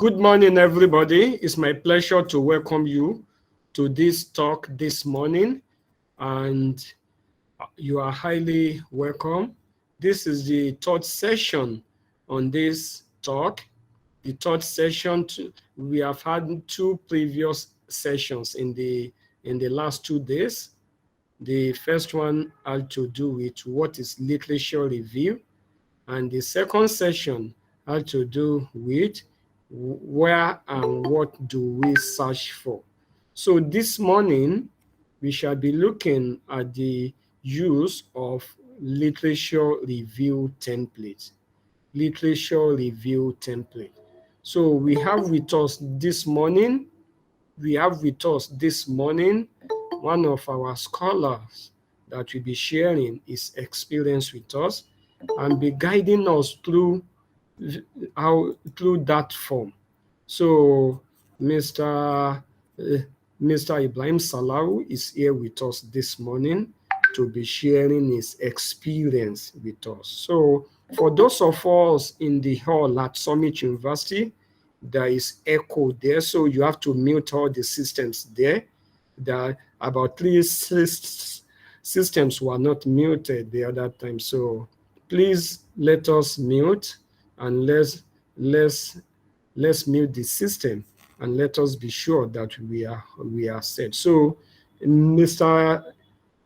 Good morning, everybody. It's my pleasure to welcome you to this talk this morning, and you are highly welcome. This is the third session on this talk. The third session, we have had two previous sessions in the last 2 days. The first one had to do with what is literature review, and the second session had to do with where and what do we search for. So this morning, we shall be looking at the use of literature review template. Literature review template. So we have with us this morning one of our scholars that will be sharing his experience with us and be guiding us through that form. So Mr. Mr. Ibrahim SALAWU is here with us this morning to be sharing his experience with us. So for those of us in the hall at Summit University, there is echo there, so you have to mute all the systems there. There are about 3 systems were not muted the other time, so please let us mute and let's mute the system and let us be sure that we are set. So Mr.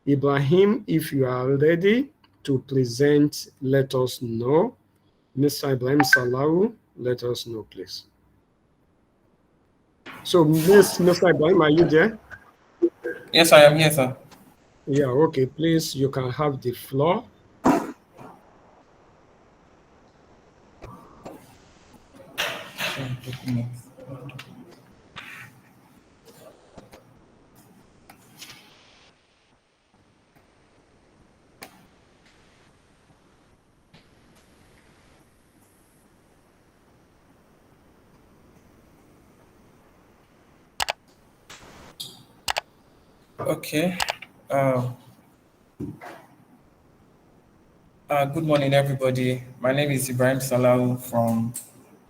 Ibrahim, if you are ready to present, let us know. Mr. Ibrahim SALAWU, let us know, please. So Mr. Ibrahim, are you there? Yes, I am here, sir. Yeah, okay, please, you can have the floor. Okay. Good morning, everybody. My name is Ibrahim SALAWU from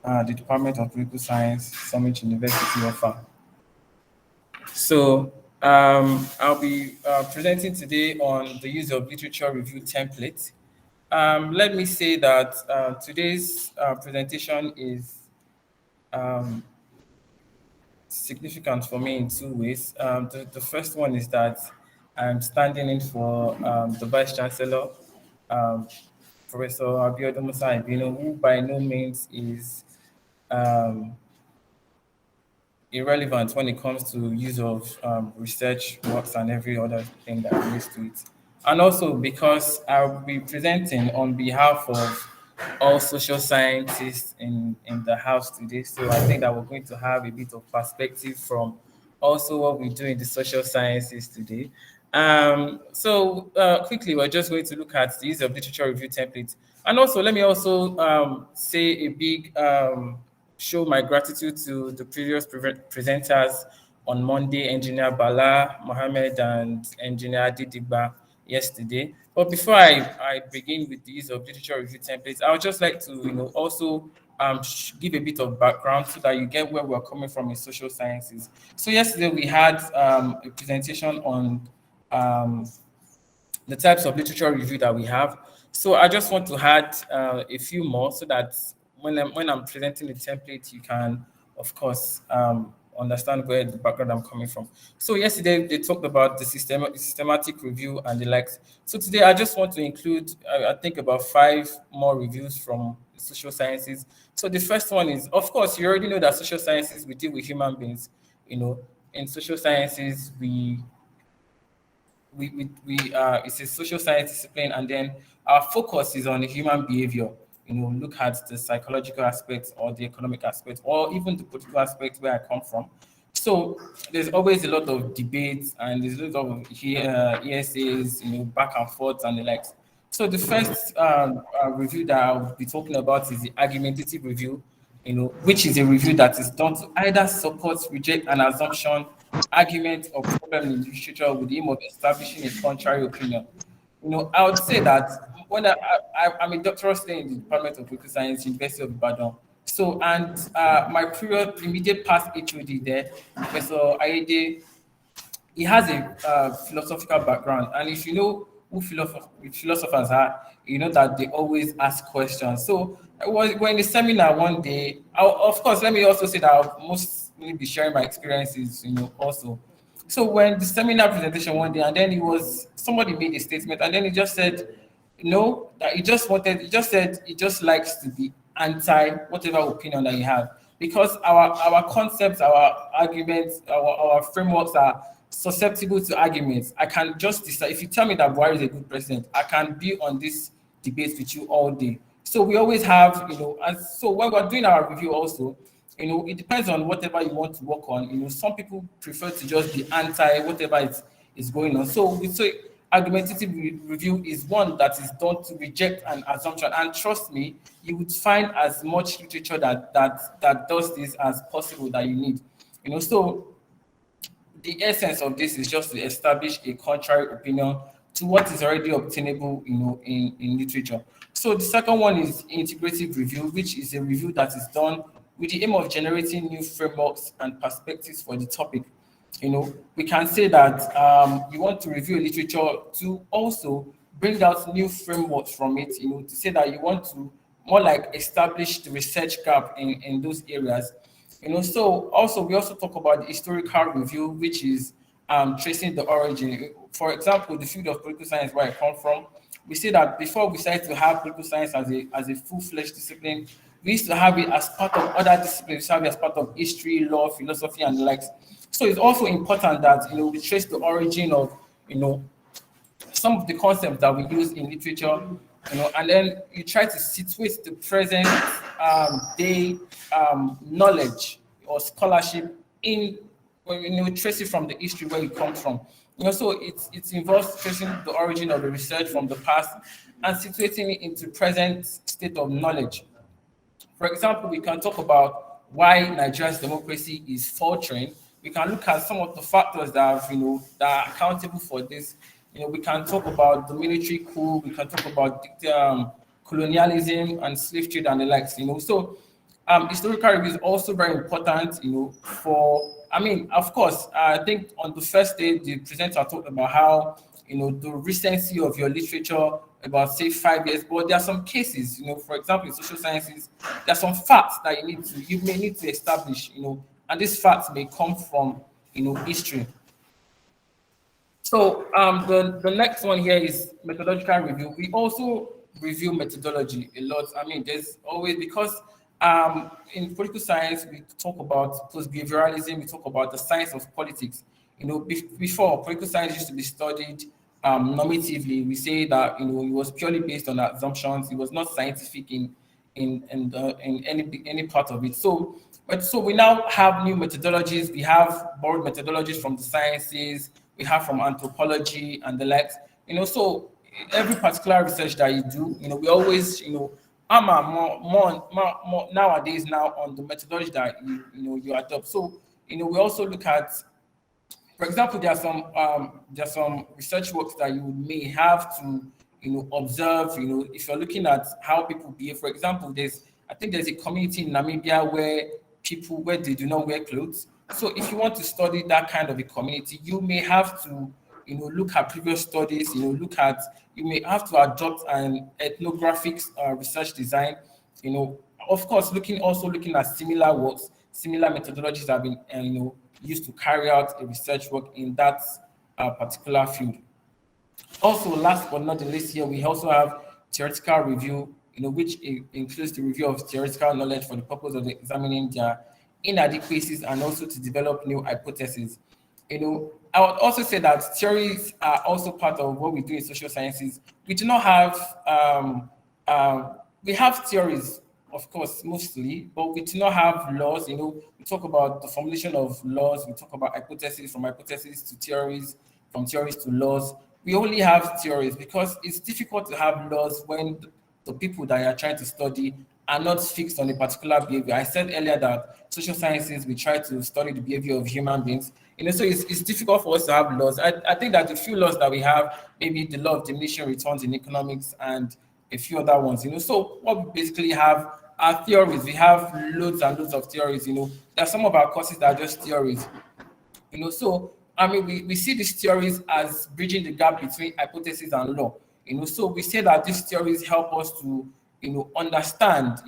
the Department of Political Science, Summit University of Far. So I'll be presenting today on the use of literature review template. Let me say that today's presentation is significant for me in 2 ways. The first one is that I'm standing in for the Vice Chancellor, Professor Abiodun Musa Ibino, who by no means is irrelevant when it comes to use of research works and every other thing that relates to it. And also because I'll be presenting on behalf of all social scientists in the house today. So I think that we're going to have a bit of perspective from also what we do in the social sciences today. Quickly, we're just going to look at the use of literature review templates. And also, let me also say a big show my gratitude to the previous presenters on Monday, Engineer Bala Mohammed and Engineer Didigba yesterday. But before I begin with the use of literature review templates, I would just like to also give a bit of background so that you get where we're coming from in social sciences. So yesterday we had a presentation on the types of literature review that we have. So I just want to add a few more so that when I'm presenting the template, you can, of course, understand where the background I'm coming from. So yesterday they talked about the systematic review and the likes. So today I just want to include, I think about 5 more reviews from social sciences. So the first one is, of course, you already know that social sciences, we deal with human beings. In social sciences, it's a social science discipline, and then our focus is on human behavior. Look at the psychological aspects or the economic aspects or even the political aspects where I come from. So there's always a lot of debates and there's a lot of ESAs, back and forth and the likes. So the first review that I'll be talking about is the argumentative review, which is a review that is done to either support, reject an assumption, argument, or problem in literature with the aim of establishing a contrary opinion. I would say that when I'm a doctoral student in the Department of Political Science, University of Ibadan. So, and my previous immediate past HOD there, Professor Ayede, he has a philosophical background, and if you know who philosophers are, you know that they always ask questions. So we're in a seminar one day. Of course, let me also say that I'll mostly be sharing my experiences, also. So when the seminar presentation one day, and then somebody made a statement, and then he just said, that he just said he just likes to be anti whatever opinion that you have, because our concepts, our arguments, our frameworks are susceptible to arguments. I can just decide. If you tell me that Buhari is a good president, I can be on this debate with you all day. So we always have, and so when we're doing our review also, it depends on whatever you want to work on. Some people prefer to just be anti whatever is going on. So we say argumentative review is one that is done to reject an assumption. And trust me, you would find as much literature that does this as possible that you need. So the essence of this is just to establish a contrary opinion to what is already obtainable, in literature. So the second one is integrative review, which is a review that is done with the aim of generating new frameworks and perspectives for the topic. We can say that you want to review a literature to also bring out new frameworks from it, to say that you want to more like establish the research gap in those areas. So also we also talk about the historical review, which is tracing the origin. For example, the field of political science where I come from, we say that before we decided to have political science as a full-fledged discipline, we used to have it as part of other disciplines, have it as part of history, law, philosophy, and the likes. So it's also important that we trace the origin of some of the concepts that we use in literature, and then you try to situate the present day knowledge or scholarship in, trace it from the history where it comes from. So it involves tracing the origin of the research from the past and situating it into present state of knowledge. For example, we can talk about why Nigeria's democracy is faltering. We can look at some of the factors that have, that are accountable for this. We can talk about the military coup. We can talk about colonialism and slave trade and the likes. So historical review is also very important. Of course, I think on the first day the presenter talked about how the recency of your literature about say 5 years, but there are some cases, for example, in social sciences, there are some facts that you may need to establish, and these facts may come from history. So the next one here is methodological review. We also review methodology a lot. There's always, because in political science we talk about post-behavioralism, we talk about the science of politics. Before, political science used to be studied normatively. We say that it was purely based on assumptions. It was not scientific in any part of it. So we now have new methodologies. We have borrowed methodologies from the sciences. We have from anthropology and the likes. So every particular research that you do, we always, I'm more nowadays now on the methodology that you adopt. So we also look at, for example, there are some research works that you may have to observe. If you're looking at how people behave. For example, I think there's a community in Namibia where they do not wear clothes. So if you want to study that kind of a community, you may have to look at previous studies. You may have to adopt an ethnographic research design. Of course, looking at similar works, similar methodologies have been used to carry out a research work in that particular field. Also, last but not the least, here we also have theoretical review, which includes the review of theoretical knowledge for the purpose of examining their inadequacies and also to develop new hypotheses. I would also say that theories are also part of what we do in social sciences. We do not have, we have theories, of course, mostly, but we do not have laws. We talk about the formulation of laws. We talk about hypotheses, from hypotheses to theories, from theories to laws. We only have theories because it's difficult to have laws when the people that you are trying to study are not fixed on a particular behavior. I said earlier that social sciences, we try to study the behavior of human beings. So it's difficult for us to have laws. I think that the few laws that we have, maybe the law of diminishing returns in economics and a few other ones. So what we basically have our theories. We have loads and loads of theories. There are some of our courses that are just theories. So I mean, we see these theories as bridging the gap between hypothesis and law. So we say that these theories help us to, understand.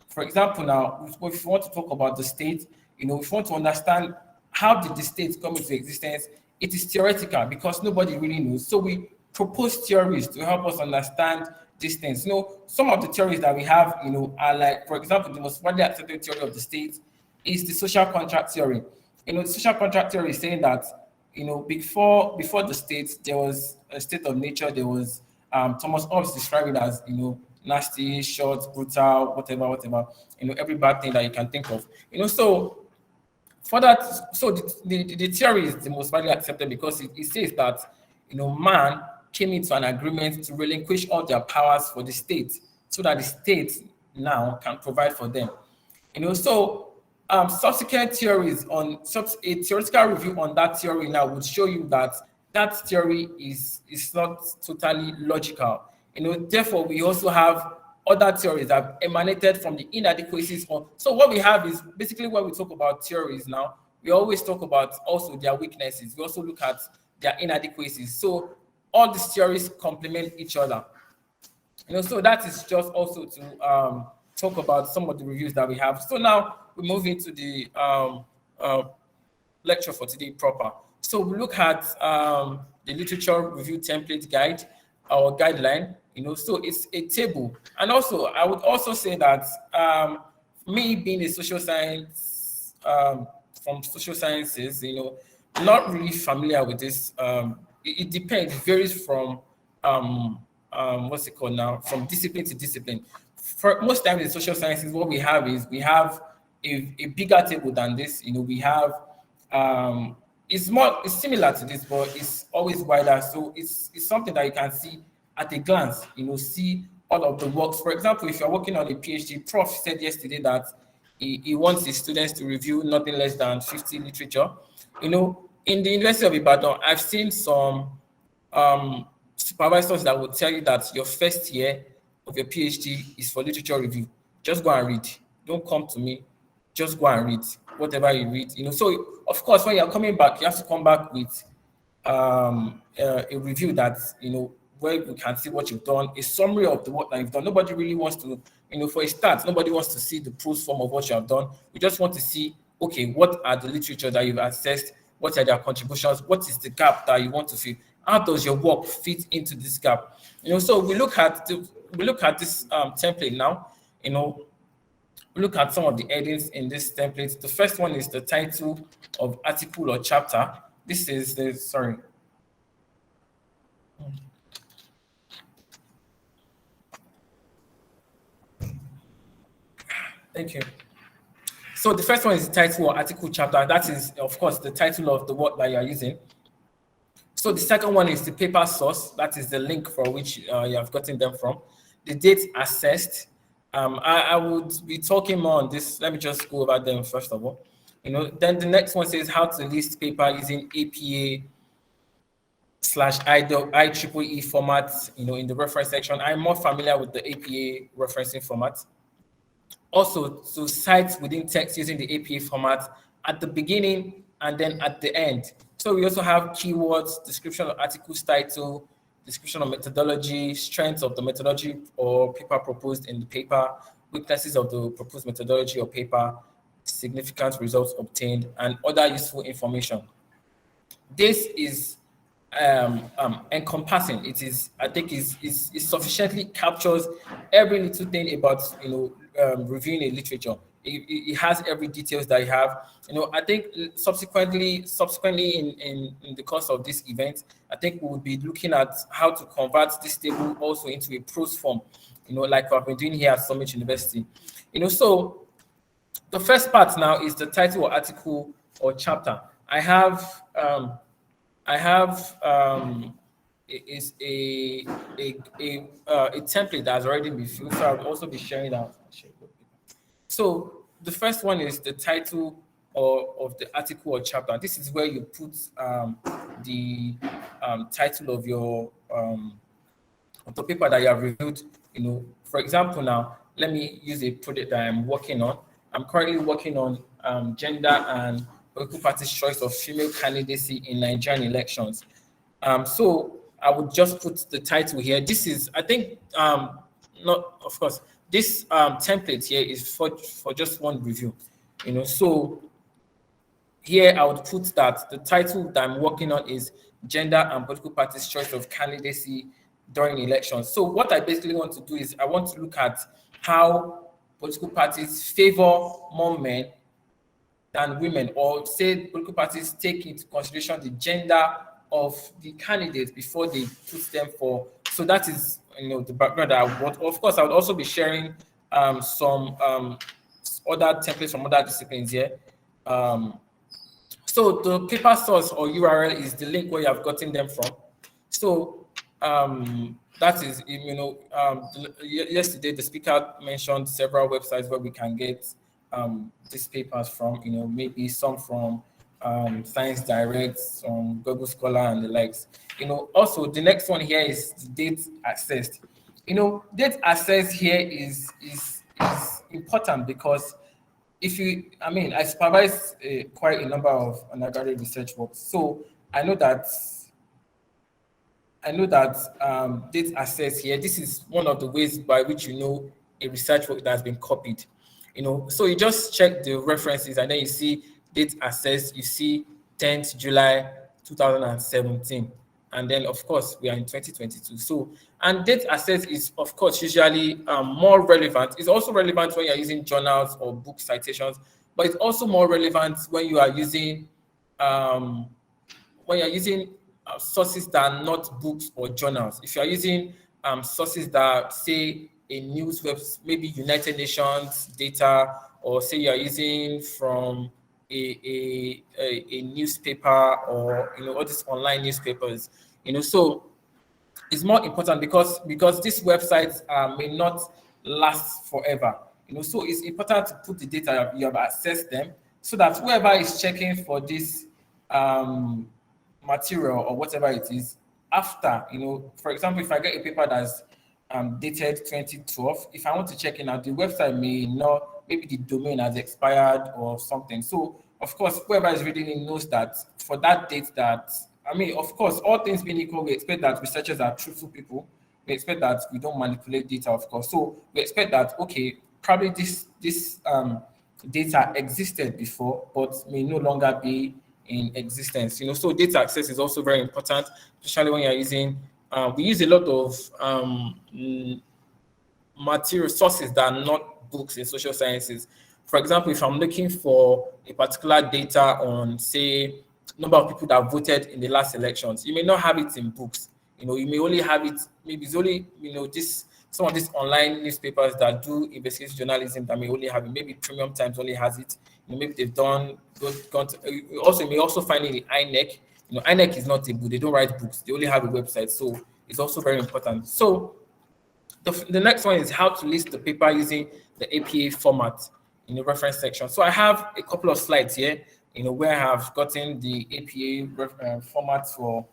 For example, now if we want to talk about the state, if we want to understand how did the state come into existence, it is theoretical because nobody really knows. So we propose theories to help us understand these things. Some of the theories that we have, are like, for example, the most widely accepted theory of the state is the social contract theory. The social contract theory is saying that, before the state, there was a state of nature. There was Thomas Hobbes described it as, nasty, short, brutal, whatever, every bad thing that you can think of. So for that, so the theory is the most widely accepted because it says that, man came into an agreement to relinquish all their powers for the state so that the state now can provide for them. So subsequent theories a theoretical review on that theory now would show you that that theory is not totally logical. Therefore, we also have other theories that have emanated from the inadequacies. So what we have is basically, when we talk about theories now, we always talk about also their weaknesses. We also look at their inadequacies. So all these theories complement each other. So that is just also to talk about some of the reviews that we have. So now we move into the lecture for today proper. So we look at the literature review template guide or guideline. So it's a table. And also, I would also say that me being a social science from social sciences, not really familiar with this. It depends. It varies from what's it called now? From discipline to discipline. For most times in social sciences, what we have is we have a bigger table than this. We have it's similar to this, but it's always wider. So it's something that you can see at a glance. See all of the works. For example, if you're working on a PhD, Prof said yesterday that he wants his students to review nothing less than 50 literature. In the University of Ibadan, I've seen some supervisors that will tell you that your first year of your PhD is for literature review. Just go and read. Don't come to me. Just go and read whatever you read. So of course, when you're coming back, you have to come back with a review that where you can see what you've done, a summary of the work that you've done. Nobody really wants to, for a start, nobody wants to see the prose form of what you have done. We just want to see, okay, what are the literature that you've accessed? What are their contributions? What is the gap that you want to fill? How does your work fit into this gap? So we look at this template now. We look at some of the headings in this template. The first one is the title of article or chapter. This is the Thank you. So the first one is the title or article chapter. That is, of course, the title of the work that you are using. So the second one is the paper source. That is the link for which you have gotten them from. The date assessed. I would be talking more on this. Let me just go over them first of all. Then the next one says how to list paper using APA/IEEE format. In the reference section, I'm more familiar with the APA referencing format. Also, to cite within text using the APA format at the beginning and then at the end. So we also have keywords, description of article's title, description of methodology, strengths of the methodology or paper proposed in the paper, weaknesses of the proposed methodology or paper, significant results obtained, and other useful information. This is encompassing. It is, I think, is sufficiently captures every little thing about reviewing a literature. It has every details that you have. I think subsequently in the course of this event, I think we will be looking at how to convert this table also into a prose form, like what we've been doing here at Summit University. So the first part now is the title or article or chapter. I have is a template that has already been filled, so I'll also be sharing that. So the first one is the title of the article or chapter. This is where you put the title of your of the paper that you have reviewed. For example, now let me use a project that I'm working on. I'm currently working on gender and political parties' choice of female candidacy in Nigerian elections. So I would just put the title here. This is, I think, not, of course, this template here is for just one review, So here I would put that the title that I'm working on is Gender and Political Parties' Choice of Candidacy During Elections. So what I basically want to do is I want to look at how political parties favor more men than women, or say political parties take into consideration the gender of the candidates before they put them for. So that is, the background that I want. Of course, I would also be sharing some other templates from other disciplines here. So the paper source or URL is the link where you have gotten them from. So that is, yesterday the speaker mentioned several websites where we can get these papers from, maybe some from Science Direct, some Google Scholar and the likes. Also the next one here is date accessed. Date access here is important because I supervise quite a number of undergraduate research works. So I know that date access here, this is one of the ways by which a research work that has been copied. So you just check the references and then you see date access, you see 10th July 2017. And then of course we are in 2022. So, and date access is of course usually more relevant. It's also relevant when you're using journals or book citations, but it's also more relevant when you are using sources that are not books or journals. If you are using sources that say a news web, maybe United Nations data, or say you are using from a newspaper, or all these online newspapers, so it's more important because these websites may not last forever, so it's important to put the data you have accessed them, so that whoever is checking for this material or whatever it is after, for example, if I get a paper that's dated 2012, if I want to check in out, the website may not, maybe the domain has expired or something. So of course, whoever is reading it knows that for that date that, of course, all things being equal, we expect that researchers are truthful people. We expect that we don't manipulate data, of course. So we expect that, okay, probably this data existed before, but may no longer be in existence. So data access is also very important, especially when you're using, we use a lot of material sources that are not books in social sciences. For example, if I'm looking for a particular data on, say, number of people that voted in the last elections, you may not have it in books. You may only have it, maybe it's only, some of these online newspapers that do investigative journalism that may only have it. Maybe Premium Times only has it. Maybe they've gone to, also, you may also find it in INEC. INEC is not a book. They don't write books. They only have a website. So it's also very important. So the next one is how to list the paper using the APA format in the reference section. So I have a couple of slides here, where I have gotten the APA format for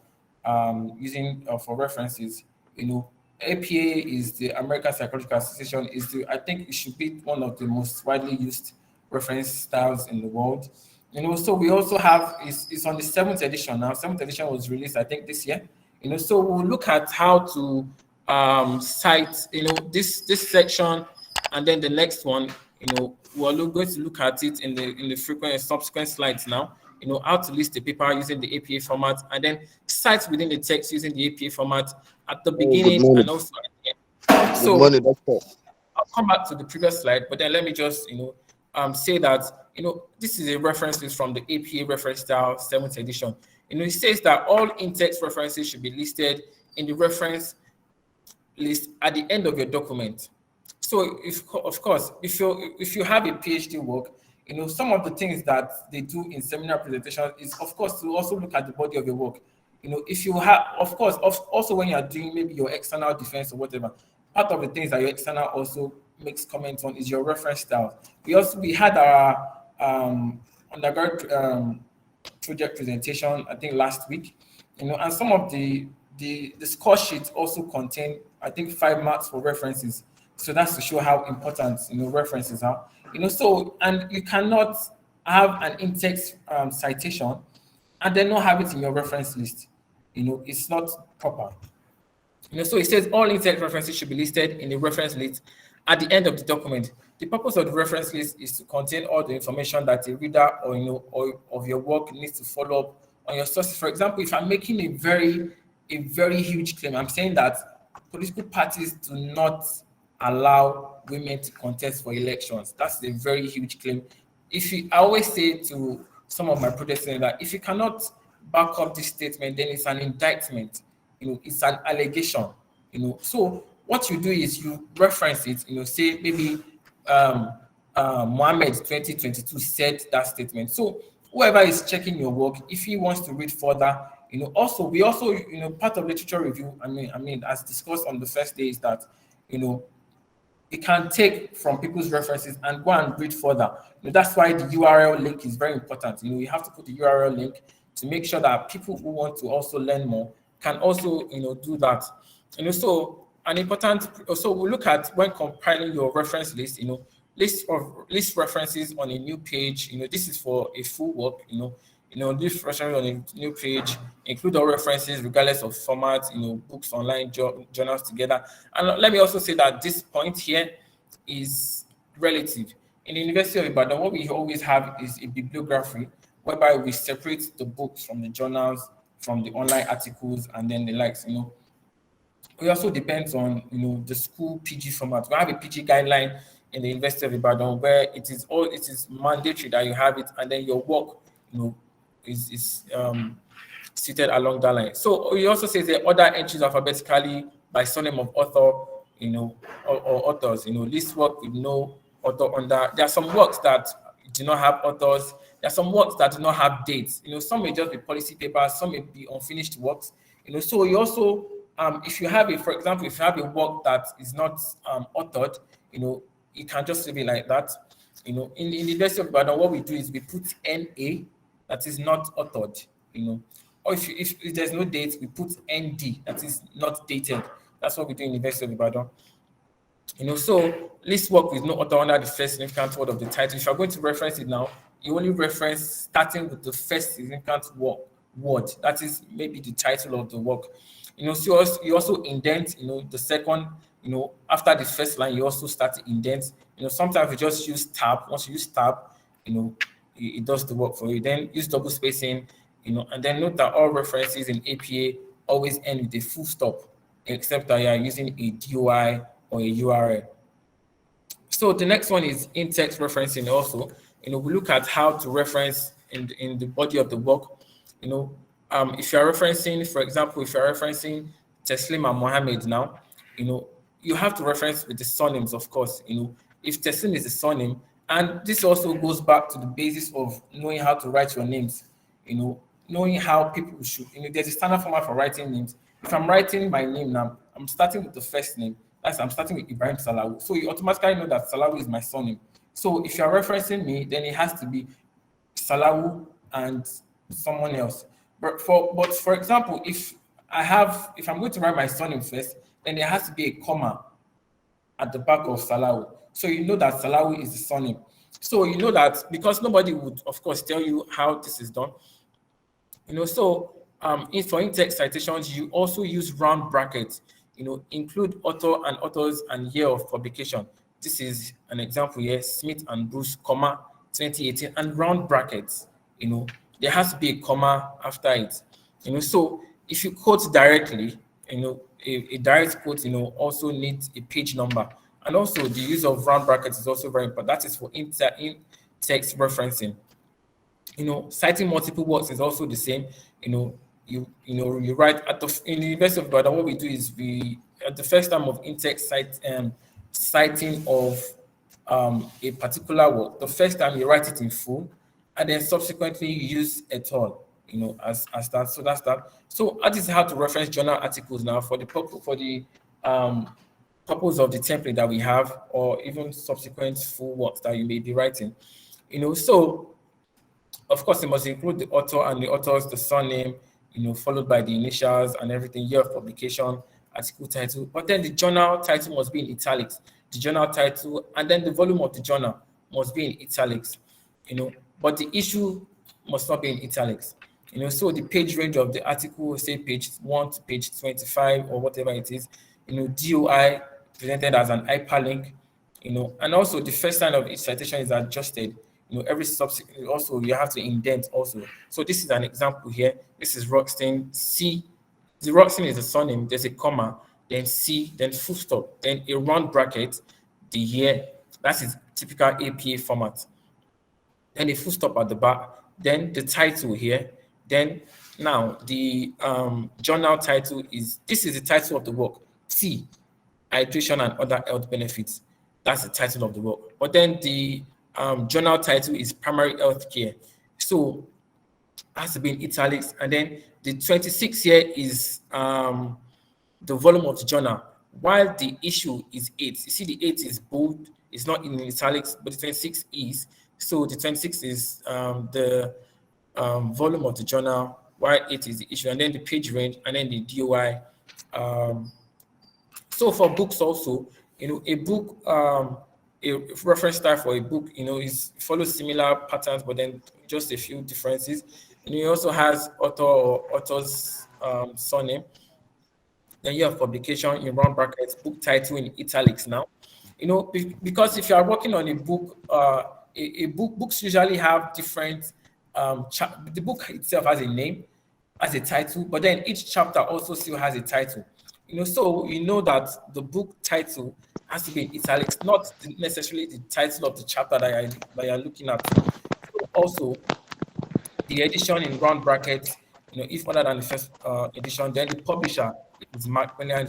using for references. APA is the American Psychological Association. I think it should be one of the most widely used reference styles in the world. So we also have, it's on the 7th edition now. 7th edition was released, I think, this year. So we'll look at how to cite, this section, and then the next one, we're going to look at it in the frequent subsequent slides now. How to list the paper using the APA format, and then cite within the text using the APA format at the beginning and also at the end. So good morning, Doctor. I'll come back to the previous slide, but then let me just say that this is a reference list from the APA reference style 7th edition. It says that all in-text references should be listed in the reference list at the end of your document. So if you have a PhD work, some of the things that they do in seminar presentations is, of course, to also look at the body of your work. If you have, of course, also when you are doing maybe your external defense or whatever, part of the things that your external also makes comments on is your reference style. We had our undergraduate project presentation, I think last week, and some of the score sheets also contain, I think, 5 marks for references. So that's to show how important references are. So, and you cannot have an in-text citation and then not have it in your reference list. It's not proper. So it says all in-text references should be listed in the reference list at the end of the document. The purpose of the reference list is to contain all the information that a reader or of your work needs to follow up on your sources. For example, if I'm making a very huge claim, I'm saying that political parties do not allow women to contest for elections. That's a very huge claim. I always say to some of my predecessors that if you cannot back up this statement, then it's an indictment. It's an allegation. So what you do is you reference it. Say maybe Mohammed 2022 said that statement. So whoever is checking your work, if he wants to read further, we also part of literature review. I mean, as discussed on the first day, is that it can take from people's references and go and read further. That's why the URL link is very important. You have to put the URL link to make sure that people who want to also learn more can also do that. So an important. So we look at when compiling your reference list. List references on a new page. This is for a full work. This reference on a new page include all references regardless of format. Books, online, journals together. And let me also say that this point here is relative. In the University of Ibadan, what we always have is a bibliography whereby we separate the books from the journals, from the online articles, and then the likes. It also depends on the school PG format. We have a PG guideline in the University of Ibadan where it is mandatory that you have it, and then your work is seated along that line. So he also says the other entries alphabetically by surname of author, or authors. List work with no author under. There are some works that do not have authors. There are some works that do not have dates. Some may just be policy papers, some may be unfinished works. So you also, if you have for example, if you have a work that is not authored, you can just leave it like that. In the University of Ibadan, what we do is we put NA, that is not authored. Or if there's no date, we put ND, that is not dated. That's what we do in the University of Ibadan. So list work with no author under the first significant word of the title. If you're going to reference it now, you only reference starting with the first significant word. That is maybe the title of the work. So you also indent, the second, after the first line, you also start to indent. Sometimes you just use tab. Once you use tab, it does the work for you. Then use double spacing, and then note that all references in APA always end with a full stop, except that you are using a DOI or a URL. So the next one is in-text referencing also. We look at how to reference in the body of the work. If you're referencing, for example, if you're referencing Teslim and Mohammed now, you have to reference with the surnames, of course. If Teslim is a surname, and this also goes back to the basis of knowing how to write your names, knowing how people should, there's a standard format for writing names. If I'm writing my name now, I'm starting with the first name. I'm starting with Ibrahim SALAWU. So you automatically know that SALAWU is my surname. So if you're referencing me, then it has to be SALAWU and someone else. But for example, if I'm going to write my surname first, then there has to be a comma at the back of SALAWU. So you know that SALAWU is the surname. So you know that because nobody would, of course, tell you how this is done. So for in-text citations, you also use round brackets. Include author and authors and year of publication. This is an example here: Smith and Bruce, 2018, and round brackets. There has to be a comma after it. So if you quote directly, a direct quote, also needs a page number. And also the use of round brackets is also very important. That is for in-text referencing. Citing multiple works is also the same. You write in the University of Ibadan. What we do is at the first time of in-text citing of a particular work, the first time you write it in full, and then subsequently you use et al. As that. So that's that. So that is how to reference journal articles now for the purpose of the template that we have, or even subsequent full works that you may be writing. So of course it must include the author and the author's the surname, followed by the initials and everything, year of publication, article title. But then the journal title must be in italics. the journal title, and then the volume of the journal must be in italics, but the issue must not be in italics. So the page range of the article, say page 1 to page 25 or whatever it is, DOI presented as an hyperlink, and also the first line of each citation is adjusted. Every subsequent, also you have to indent also. So this is an example here. This is Rockstein C. The Rockstein is the surname. There's a comma, then C, then full stop, then a round bracket, the year. That is typical APA format. Then a full stop at the back, then the title here. Then now the journal title is, this is the title of the work. T, hydration and other health benefits. That's the title of the work. But then the journal title is primary health care. So has to be in italics. And then the 26 here is the volume of the journal, while the issue is 8. You see the 8 is bold, it's not in italics, but the 26 is. So the 26 is the volume of the journal, while 8 is the issue, and then the page range, and then the DOI. So for books also, a book, a reference type for a book, is follows similar patterns, but then just a few differences. And it also has author or author's surname. Then you have publication in round brackets, book title in italics now. Because if you are working on a book, books usually have different, the book itself has a name, has a title, but then each chapter also still has a title. So that the book title has to be in italics, not necessarily the title of the chapter that you're looking at. So also, the edition in round brackets, if other than the first edition, then the publisher is Macmillan.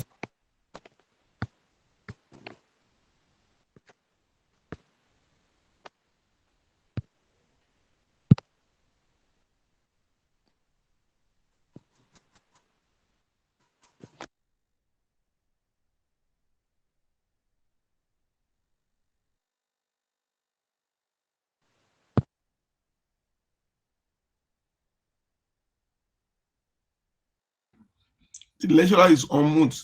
The lecturer is on mute.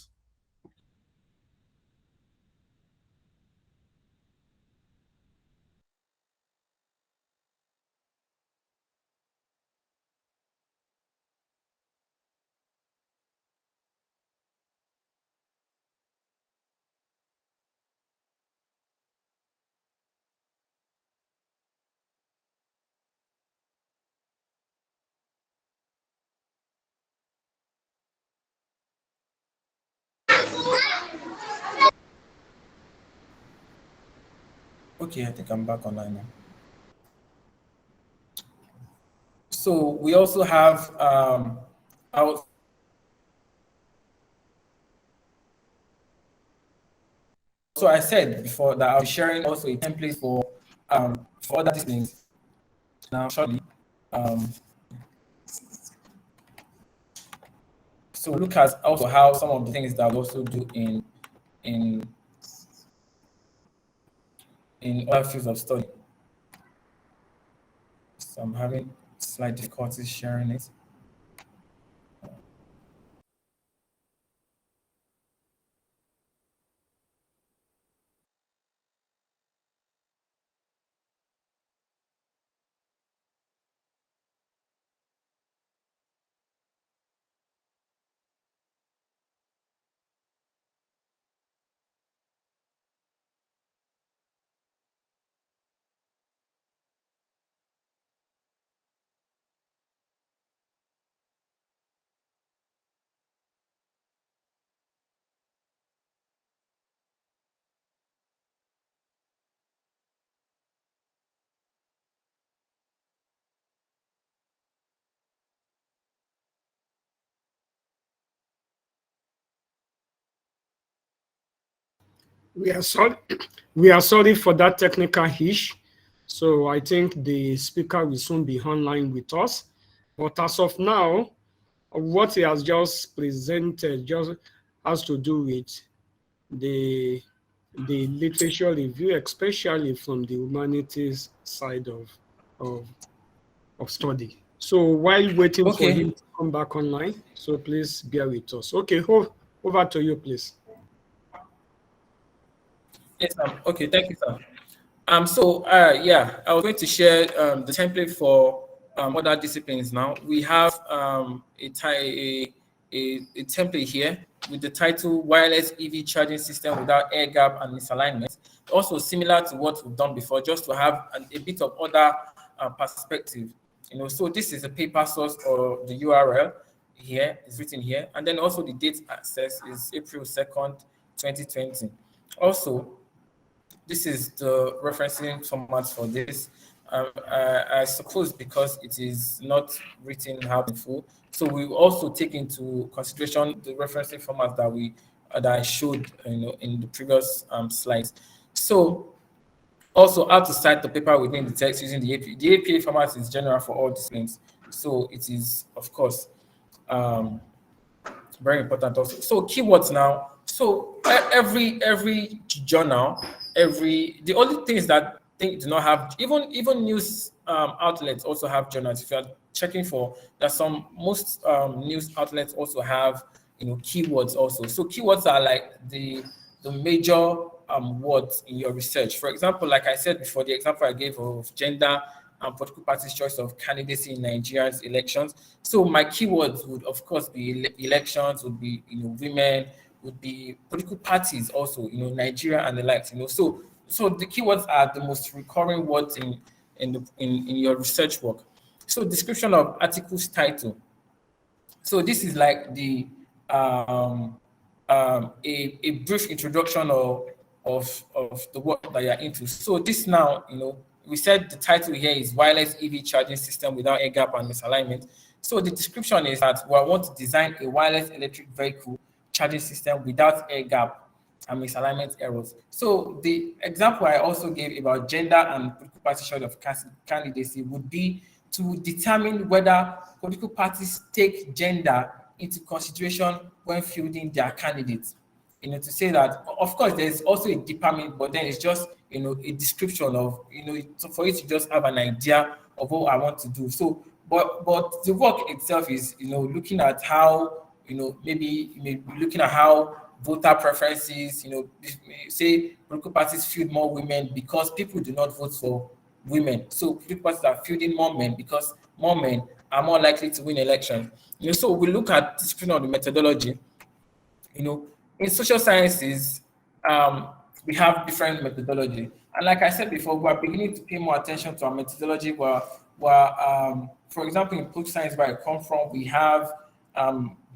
Okay, I think I'm back online now. So we also have so I said before that I'll be sharing also a template for other things now shortly. So look at also how some of the things that we also do in other fields of study. So I'm having slight difficulties sharing it. We are sorry. We are sorry for that technical hitch. So I think the speaker will soon be online with us. But as of now, what he has just presented just has to do with the literature review, especially from the humanities side of study. So while waiting for him to come back online, so please bear with us. Okay, over to you, please. Yes, okay, thank you, sir. Yeah, I was going to share the template for other disciplines now. We have a template here with the title Wireless EV Charging System Without Air Gap and Misalignment. Also similar to what we've done before, just to have a bit of other perspective. So this is a paper source or the URL here is written here. And then also the date access is April 2nd, 2020. Also, this is the referencing format for this. I suppose because it is not written out in full, so we will also take into consideration the referencing format that I showed in the previous slides. So also how to cite the paper within the text using the APA. The APA format is general for all disciplines, so it is of course um, very important also. So keywords now. So every journal, the only things that think do not have, even news outlets also have journals. If you are checking for that, most news outlets also have keywords also. So keywords are like the major words in your research. For example, like I said before, the example I gave of gender and political parties' choice of candidacy in Nigeria's elections. So my keywords would, of course, be elections, would be women, would be political parties, also Nigeria and the likes. So the keywords are the most recurring words in your research work. So description of articles title. So this is like a brief introduction of the work that you're into. So this now, we said the title here is Wireless EV Charging System Without Air Gap and Misalignment. So the description is that we want to design a wireless electric vehicle charging system without air gap and misalignment errors. So the example I also gave about gender and political party choice of candidacy would be to determine whether political parties take gender into consideration when fielding their candidates. To say that, of course, there's also a department, but then it's just, a description of, so for you to just have an idea of what I want to do. So, but the work itself is, looking at how, maybe looking at how voter preferences, say political parties field more women because people do not vote for women. So political parties are fielding more men because more men are more likely to win elections. So we look at description of the methodology. In social sciences, we have different methodology. And like I said before, we're beginning to pay more attention to our methodology. For example, in political science, where I come from, we have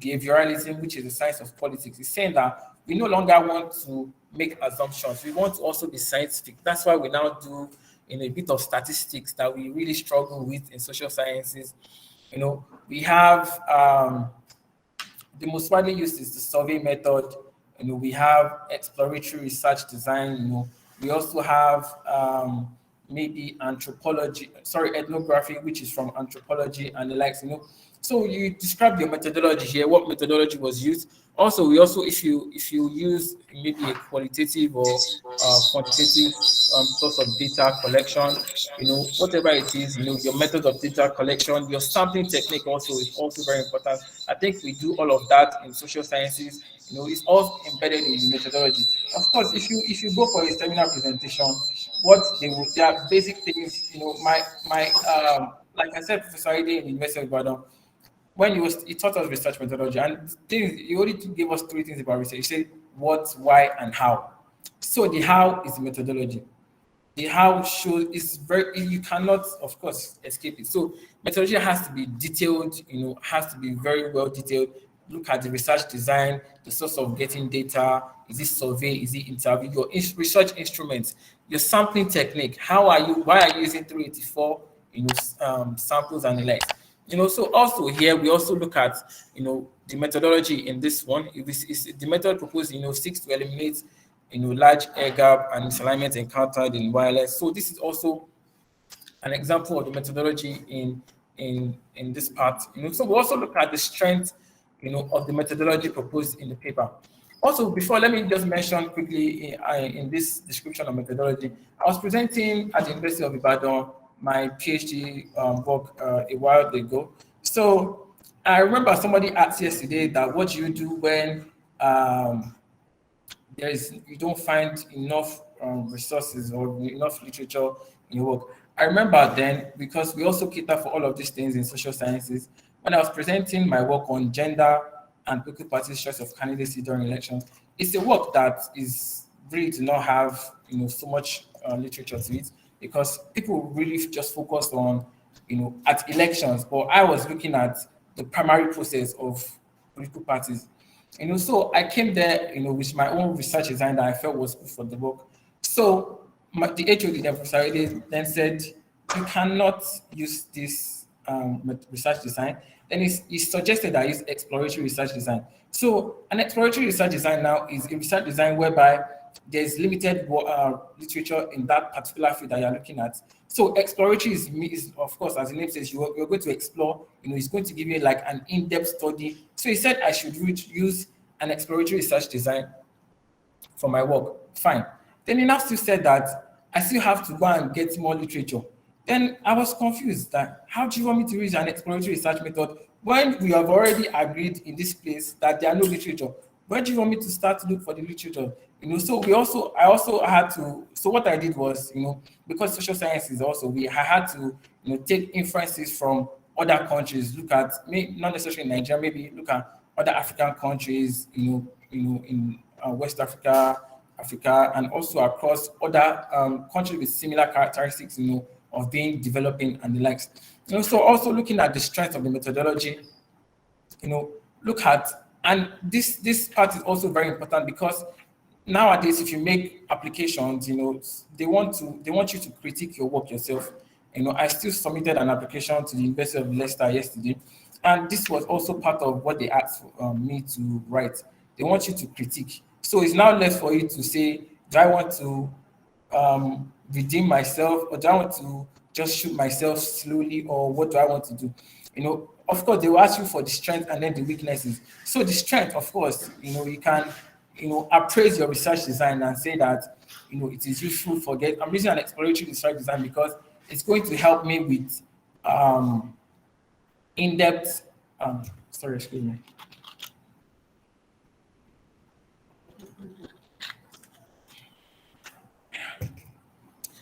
behavioralism, which is the science of politics. It's saying that we no longer want to make assumptions. We want to also be scientific. That's why we now do a bit of statistics that we really struggle with in social sciences. We have the most widely used is the survey method. We have exploratory research design. We also have maybe ethnography, which is from anthropology and the likes. So you describe your methodology here, what methodology was used. Also, if you use maybe a qualitative or quantitative source of data collection, whatever it is, your method of data collection, your sampling technique also is also very important. I think we do all of that in social sciences. It's all embedded in the methodology. Of course, if you go for a seminar presentation, there are basic things. My like I said, Professor Ide in the University of Ibadan, when he taught us research methodology, and he only gave us three things about research. He said what, why, and how. So the how is the methodology. The how shows is you cannot, of course, escape it. So methodology has to be detailed, has to be very well detailed. Look at the research design, the source of getting data. Is it survey? Is it interview? Your research instruments, your sampling technique. Why are you using 384? Samples and the likes. So also here we also look at the methodology in this one. The method proposed seeks to eliminate large air gap and misalignment encountered in wireless. So this is also an example of the methodology in this part. So we also look at the strength of the methodology proposed in the paper. Also, before, let me just mention quickly in this description of methodology, I was presenting at the University of Ibadan my PhD work a while ago. So I remember somebody asked yesterday that what do you do when you don't find enough resources or enough literature in your work. I remember then, because we also cater for all of these things in social sciences, when I was presenting my work on gender and political parties' choice of candidacy during elections, it's a work that is really do not have so much literature to it, because people really just focused on at elections, but I was looking at the primary process of political parties. So I came there, with my own research design that I felt was good for the work. So the HOD then, Professor Ede, then said, you cannot use this research design. Then he suggested that I use exploratory research design. So an exploratory research design now is a research design whereby there's limited literature in that particular field that you're looking at. So exploratory is of course, as the name says, you're going to explore, it's going to give you like an in-depth study. So he said I should use an exploratory research design for my work. Fine. Then he now still said that I still have to go and get more literature. Then I was confused that how do you want me to use an exploratory research method when we have already agreed in this place that there are no literature? Where do you want me to start to look for the literature? So I also had to, so what I did was, because social sciences also, I had to, take inferences from other countries, look at, not necessarily Nigeria, maybe look at other African countries, in West Africa, and also across other countries with similar characteristics, of being developing and the likes. So also looking at the strength of the methodology, look at, and this part is also very important because nowadays, if you make applications, they want you to critique your work yourself. I still submitted an application to the University of Leicester yesterday, and this was also part of what they asked me to write. They want you to critique. So it's now left for you to say, do I want to redeem myself, or do I want to just shoot myself slowly, or what do I want to do? Of course, they will ask you for the strength and then the weaknesses. So the strength, of course, you can appraise your research design and say that, it is useful for I'm using an exploratory research design because it's going to help me with in-depth, sorry, excuse me.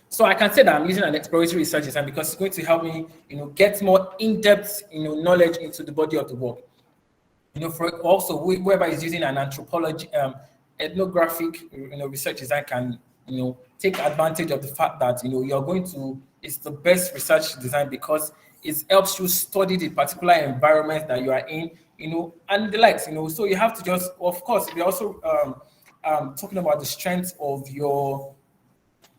So I can say that I'm using an exploratory research design because it's going to help me, get more in-depth, knowledge into the body of the work. For also whereby it's using an anthropology, ethnographic, research design can, take advantage of the fact that, you're going to, it's the best research design because it helps you study the particular environment that you are in, and the likes, So you have to just, of course, we're also talking about the strength of your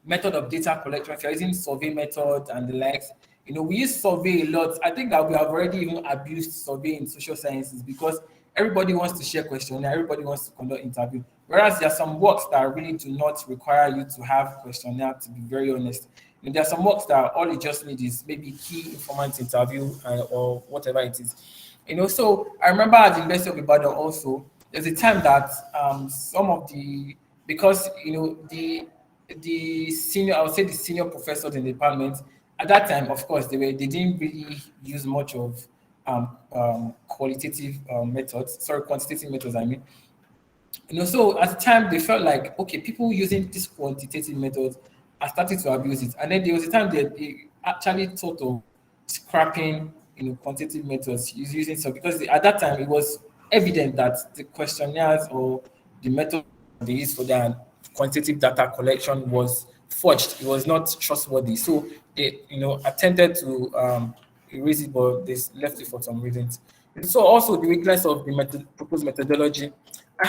method of data collection. If you're using survey method and the likes, we use survey a lot. I think that we have already even abused survey in social sciences because everybody wants to share questionnaire, everybody wants to conduct interview. Whereas there are some works that really do not require you to have questionnaire, to be very honest. There are some works that all you just need is maybe key informant interview or whatever it is. So I remember at the University of Ibadan also, there's a time that some of the, because, the senior, I would say the senior professors in the department, at that time, of course, they didn't really use much of quantitative methods, I mean. So at the time they felt like, okay, people using this quantitative methods are starting to abuse it. And then there was a time that they actually thought of scrapping, quantitative methods using so because at that time it was evident that the questionnaires or the method they used for their quantitative data collection was forged. It was not trustworthy. So they, attempted to erase it, but they left it for some reasons. And so also the weakness of the proposed methodology. I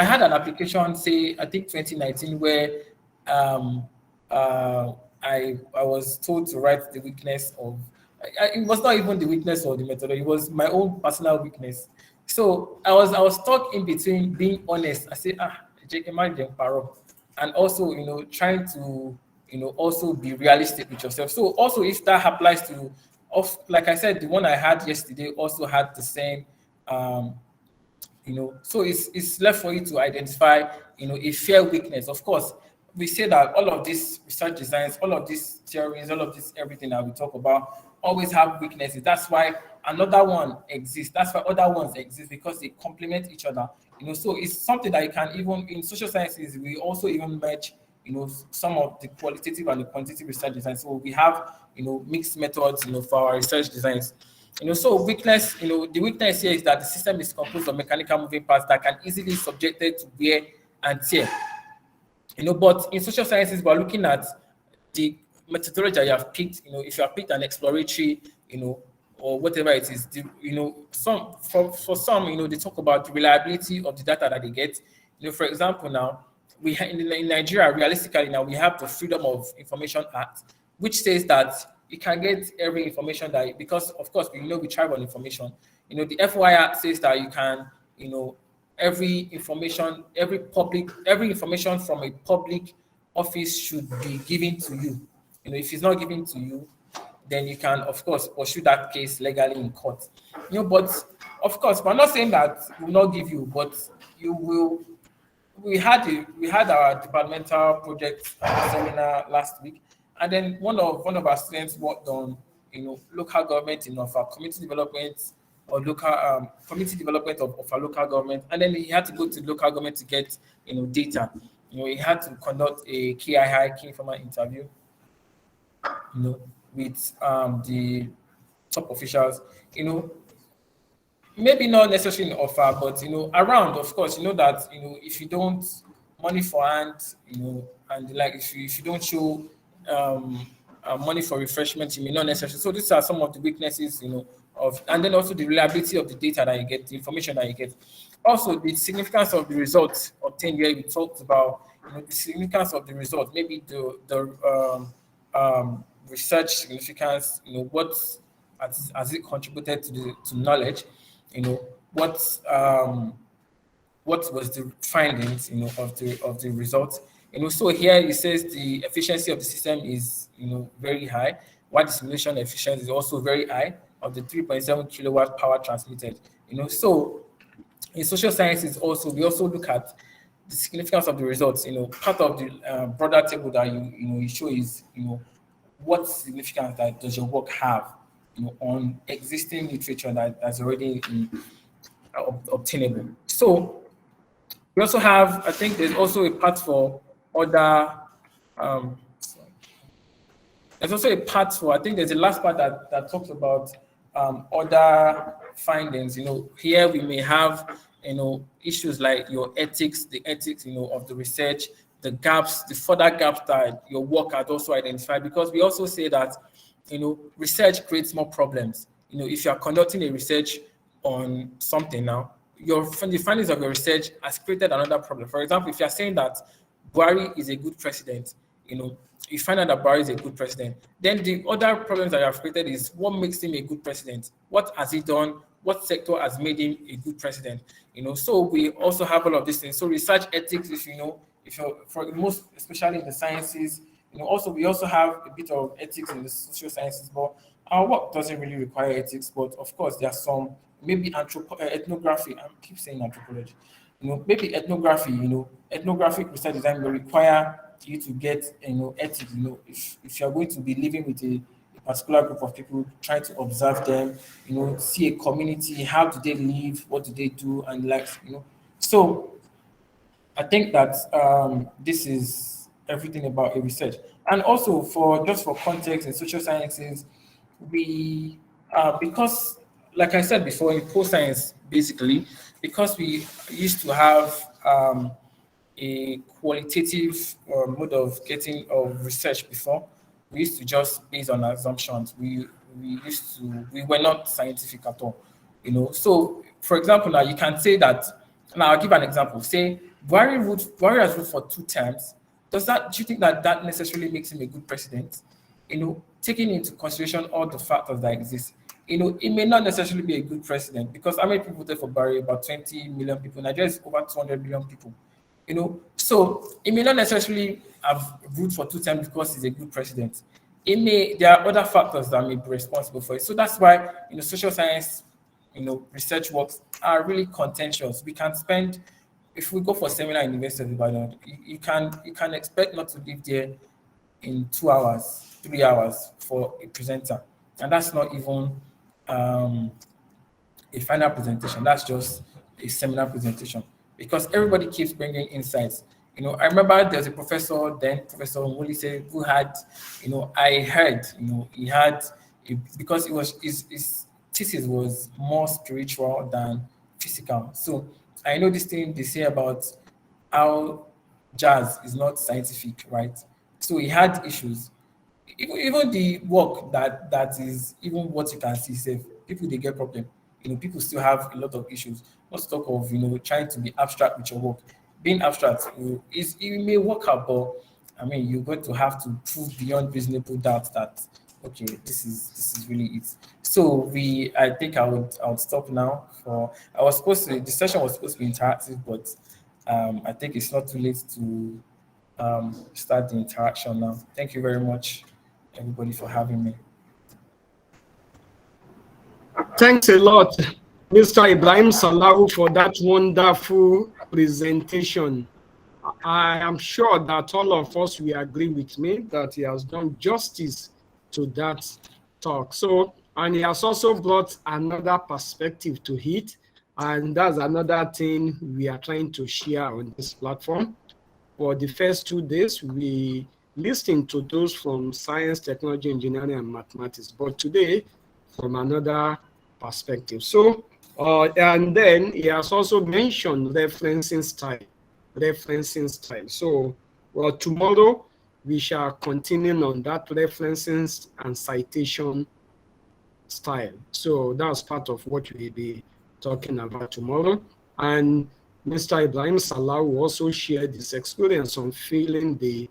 had an application, say I think 2019, where I was told to write the weakness of. It was not even the weakness of the methodology. It was my own personal weakness. So I was stuck in between being honest. I said, and also, trying to, also be realistic with yourself. So also, if that applies to, like I said, the one I had yesterday also had the same, so it's left for you to identify, a fair weakness. Of course, we say that all of these research designs, all of these theories, all of this, everything that we talk about always have weaknesses. That's why another one exists. That's why other ones exist, because they complement each other. So it's something that you can even, in social sciences, we also even merge some of the qualitative and the quantitative research design. So we have, mixed methods, for our research designs. So weakness, the weakness here is that the system is composed of mechanical moving parts that can easily be subjected to wear and tear. But in social sciences, we're looking at the methodology you have picked. If you have picked an exploratory, or whatever it is, for some, they talk about the reliability of the data that they get. For example, now in Nigeria, realistically, now we have the Freedom of Information Act, which says that you can get every information that, because of course we thrive on information. The FOI Act says that you can, every information from a public office should be given to you. If it's not given to you, then you can, of course, pursue that case legally in court. But of course, we're not saying that we will not give you, but you will. We had our departmental project seminar last week, and then one of our students worked on, local government, of our community development or local community development of our local government, and then he had to go to local government to get, data. He had to conduct a KII, key informant interview, with the top officials, maybe not necessarily in offer, but around, of course, that if you don't money for hand, and like if you don't show money for refreshment, you may not necessarily. So these are some of the weaknesses, and then also the reliability of the data that you get, the information that you get. Also, the significance of the results obtained here. We talked about the significance of the results, maybe the research significance. What has it contributed to knowledge? What was the findings, of the results? So here it says the efficiency of the system is, very high, while the simulation efficiency is also very high of the 3.7 kilowatt power transmitted. So in social sciences also, we also look at the significance of the results. Part of the broader table that you show is, what significance that does your work have, on existing literature that's already obtainable. So we also have, I think there's also a part for other, there's also a part for, I think there's a last part that talks about other findings. Here we may have, issues like your ethics, the ethics, of the research, the gaps, the further gaps that your work had also identified, because we also say that, research creates more problems. If you are conducting a research on something now, the findings of your research has created another problem. For example, if you are saying that Buhari is a good president, you find out that Buhari is a good president, then the other problems that you have created is what makes him a good president? What has he done? What sector has made him a good president? So we also have all of these things. So research ethics, if you're for most, especially in the sciences, also we also have a bit of ethics in the social sciences, but our work doesn't really require ethics. But of course, there are some, maybe ethnography. I keep saying anthropology. Maybe ethnography. Ethnographic research design will require you to get, ethics. If you're going to be living with a particular group of people, trying to observe them, see a community, how do they live, what do they do, and So I think that this is everything about a research. And also for context in social sciences, we because, like I said before, in post-science, basically, because we used to have a qualitative mode of research before, we used to just base on assumptions. We were not scientific at all. So for example, now you can say that. Now I'll give an example. Say Buhari has ruled for 2 terms. Do you think that necessarily makes him a good president? Taking into consideration all the factors that exist, it may not necessarily be a good president, because how many people voted for Buhari? About 20 million people. Nigeria is over 200 million people. So it may not necessarily have ruled for 2 terms because he's a good president. There are other factors that may be responsible for it. So that's why, social science, research works are really contentious. We can spend, if we go for seminar in University of Ibadan, you can expect not to live there in 2 hours, 3 hours for a presenter. And that's not even a final presentation. That's just a seminar presentation, because everybody keeps bringing insights. I remember there's a professor then, Professor Wolise, who had, I heard, he had, because it was his thesis was more spiritual than physical. So I know this thing they say about how jazz is not scientific, right? So he had issues. Even the work that is even what you can see, safe people they get problem. People still have a lot of issues. Not to talk of trying to be abstract with your work. Being abstract is it may work out, but I mean you're going to have to prove beyond reasonable doubt that okay, this is really it. So I think I would stop now. The session was supposed to be interactive, but I think it's not too late to start the interaction now. Thank you very much, everybody, for having me. Thanks a lot, Mr. Ibrahim SALAWU, for that wonderful presentation. I am sure that all of us will agree with me that he has done justice to that talk. So, and he has also brought another perspective to it, and that's another thing we are trying to share on this platform. For the first 2 days, we listened to those from science, technology, engineering, and mathematics, but today, from another perspective. So, and then he has also mentioned referencing style. So, well, tomorrow we shall continue on that referencing and citation style. So that's part of what we'll be talking about tomorrow. And Mr. Ibrahim SALAWU also shared his experience on filling the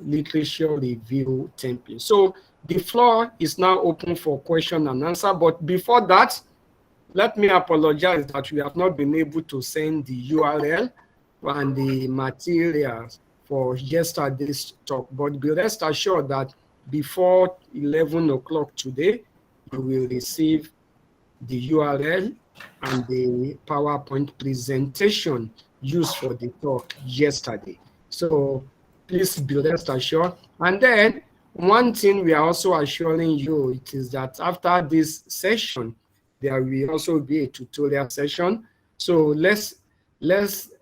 literature review template. So the floor is now open for question and answer. But before that, let me apologize that we have not been able to send the URL and the materials for yesterday's talk. But be rest assured that before 11 o'clock today, you will receive the URL and the PowerPoint presentation used for the talk yesterday. So please be rest assured. And then one thing we are also assuring you, it is that after this session, there will also be a tutorial session. So let's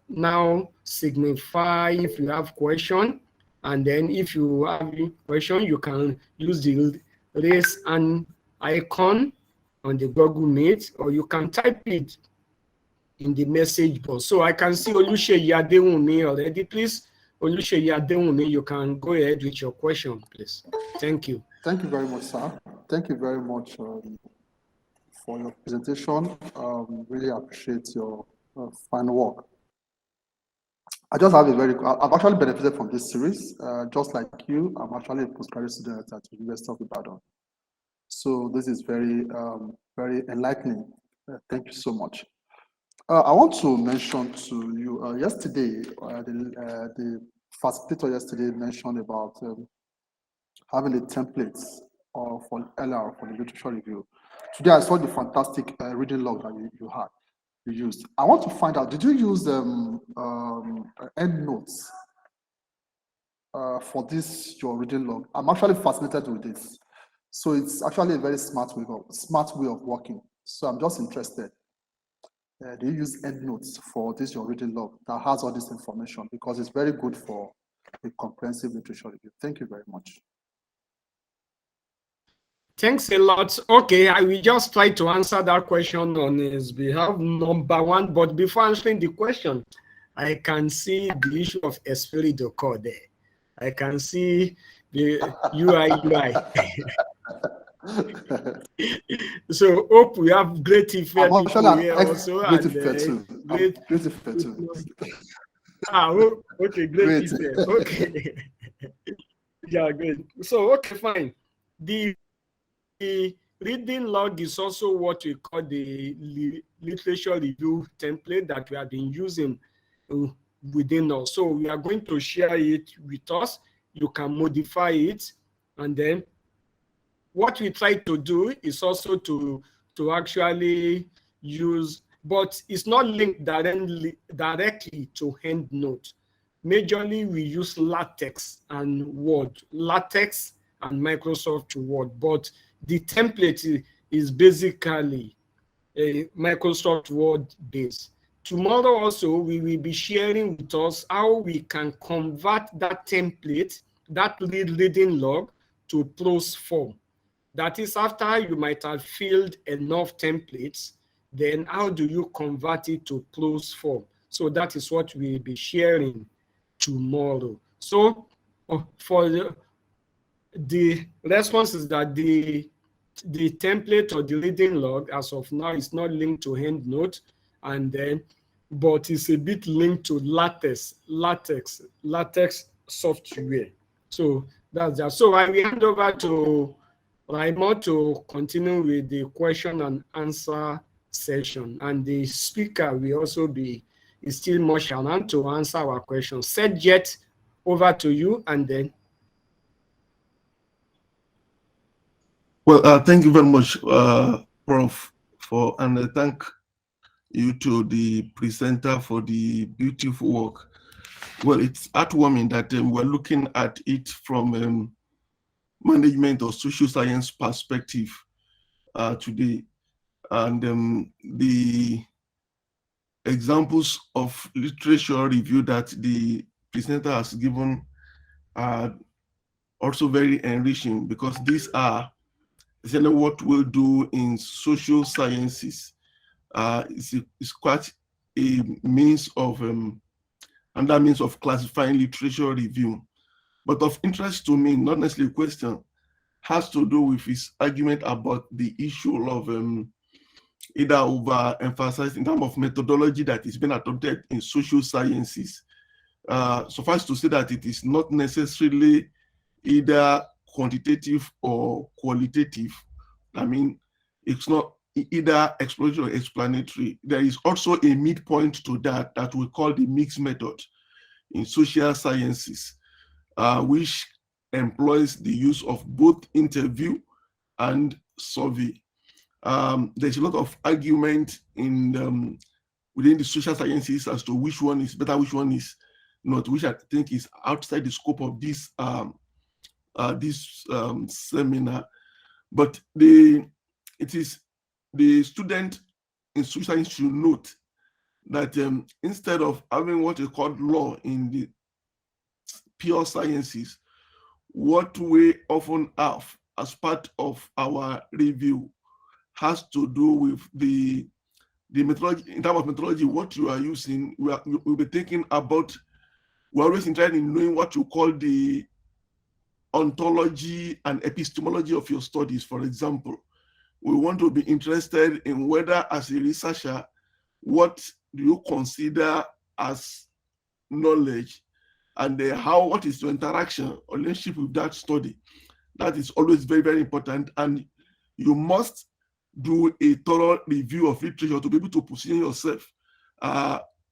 now signify if you have question, and then if you have a question, you can use the raise hand icon on the Google Meet, or you can type it in the message box. So I can see Oluseyi Adewunmi already. Please, Oluseyi Adewunmi, you can go ahead with your question, please. Thank you. Thank you very much, sir. Thank you very much for your presentation. Really appreciate your fine work. I just have I've actually benefited from this series. Just like you, I'm actually a postgraduate student at the University of Ibadan. So this is very, very enlightening. Thank you so much. I want to mention to you, yesterday, the facilitator yesterday mentioned about having a template for LR, for the literature review. Today I saw the fantastic reading log that you used. I want to find out, did you use endnotes for your reading log? I'm actually fascinated with this. So it's actually a very smart way of working. So I'm just interested. Do you use endnotes for your reading log that has all this information? Because it's very good for a comprehensive literature review. Thank you very much. Thanks a lot. Okay, I will just try to answer that question on his behalf, number one. But before answering the question, I can see the issue of Esprit de Corps there. I can see the UI. So hope we have great effect people here also. Great effect too. Great effect too. Okay, great effect. Okay. Yeah, great. So okay, fine. The reading log is also what we call the literature review template that we have been using within us. So we are going to share it with us. You can modify it, and then what we try to do is also to actually use, but it's not linked directly to EndNote. Majorly, we use LaTeX and Word, LaTeX and Microsoft Word, but the template is basically a Microsoft Word base tomorrow also we will be sharing with us how we can convert that template, that reading log, to prose form. That is, after you might have filled enough templates, then how do you convert it to prose form? So that is what we'll be sharing tomorrow. So for the response is that the template or the reading log as of now is not linked to EndNote, and then but it's a bit linked to latex software. So that's that. So I will hand over to Raimo to continue with the question and answer session, and the speaker will also be is still Moshalan to answer our questions. Jet, over to you, and then. Well, thank you very much, Prof, and thank you to the presenter for the beautiful work. Well, it's heartwarming that we're looking at it from management or social science perspective today, and the examples of literature review that the presenter has given are also very enriching, because these are essentially what we'll do in social sciences. It's quite a means of another means of classifying literature review. But of interest to me, not necessarily a question, has to do with his argument about the issue of either overemphasized in terms of methodology that is being adopted in social sciences. Suffice to say that it is not necessarily either quantitative or qualitative. I mean, it's not either exploratory or explanatory. There is also a midpoint to that we call the mixed method in social sciences, which employs the use of both interview and survey. There's a lot of argument in within the social sciences as to which one is better, which one is not, which I think is outside the scope of this seminar. But it is the student in social science should note that instead of having what is called law in the pure sciences, what we often have as part of our review has to do with the methodology. In terms of methodology, what you are using, we'll be thinking about, we're always interested in knowing what you call the ontology and epistemology of your studies. For example, we want to be interested in whether, as a researcher, what do you consider as knowledge, and what is your interaction or relationship with that study. That is always very, very important, and you must do a thorough review of literature to be able to position yourself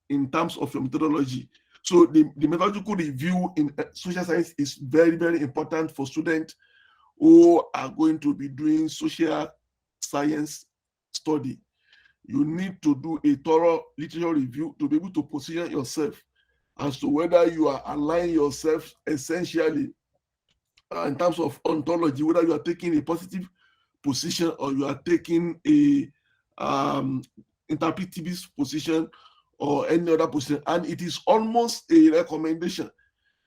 in terms of your methodology. So the methodological review in social science is very, very important for students who are going to be doing social science study. You need to do a thorough literature review to be able to position yourself as to whether you are aligning yourself essentially in terms of ontology, whether you are taking a positive position or you are taking a interpretivist position or any other position. And it is almost a recommendation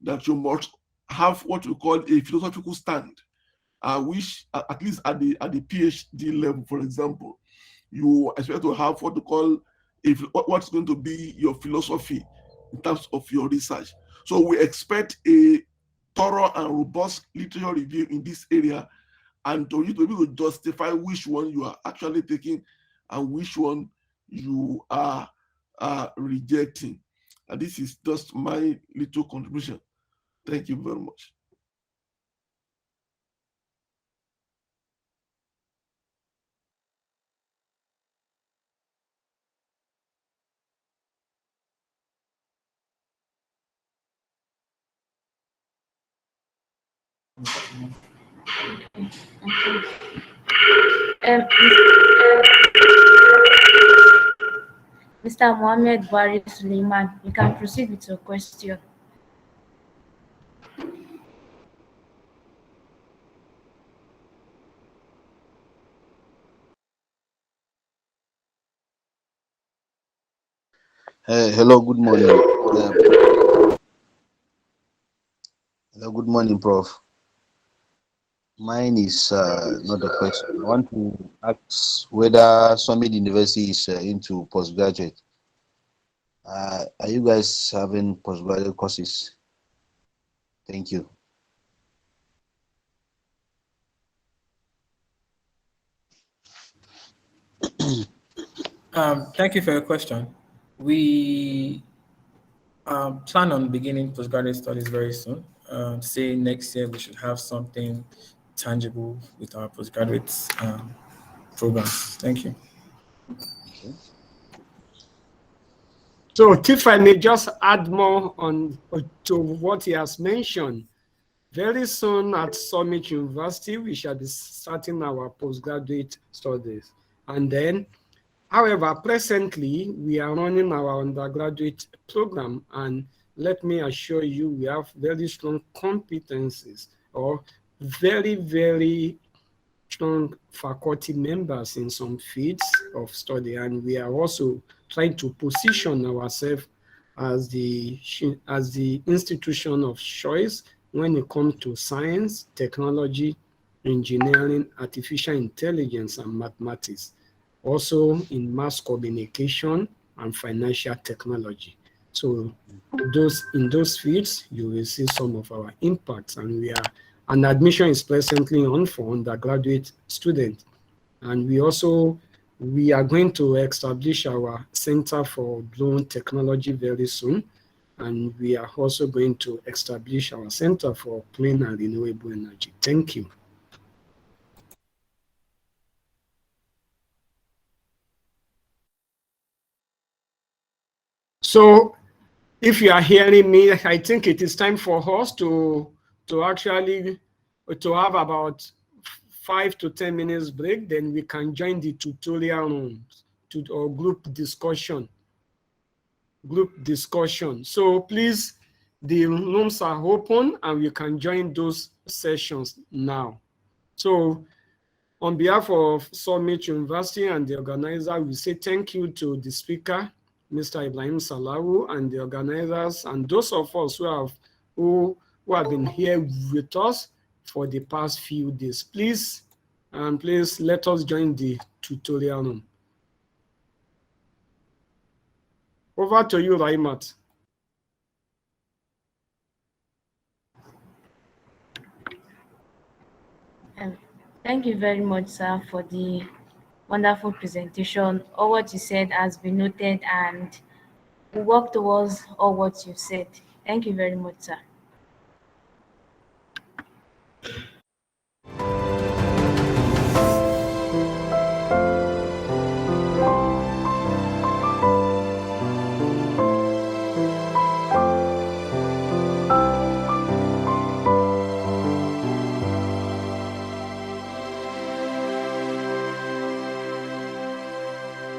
that you must have what we call a philosophical stand, which at least at the PhD level, for example, you expect to have what we call what's going to be your philosophy in terms of your research. So we expect a thorough and robust literature review in this area, and to you to be able to justify which one you are actually taking and which one you are rejecting. And this is just my little contribution. Thank you very much. Mr. Mohammed Bari Suleiman, you can proceed with your question. Hello, good morning. Hello, good morning, Prof. Mine is not a question. I want to ask whether Summit University is into postgraduate. Are you guys having postgraduate courses? Thank you. Thank you for your question. We plan on beginning postgraduate studies very soon. Say next year we should have something tangible with our postgraduate programs. Thank you. Okay. So if I may just add more on to what he has mentioned, very soon at Summit University, we shall be starting our postgraduate studies. And then, however, presently, we are running our undergraduate program. And let me assure you, we have very strong competencies or very, very strong faculty members in some fields of study. And we are also trying to position ourselves as the institution of choice when it comes to science, technology, engineering, artificial intelligence, and mathematics. Also in mass communication and financial technology. So in those fields, you will see some of our impacts, and admission is presently on for undergraduate students. And we are going to establish our Center for Drone Technology very soon. And we are also going to establish our Center for Clean and Renewable Energy. Thank you. So if you are hearing me, I think it is time for us to actually have about 5 to 10 minutes break. Then we can join the tutorial rooms or group discussion. So please, the rooms are open and you can join those sessions now. So on behalf of Summit University and the organizer, we say thank you to the speaker, Mr. Ibrahim SALAWU, and the organizers, and those of us who have been here with us for the past few days. Please let us join the tutorial room. Over to you, Raimat. Thank you very much, sir, for the wonderful presentation. All what you said has been noted, and we work towards all what you said. Thank you very much, sir.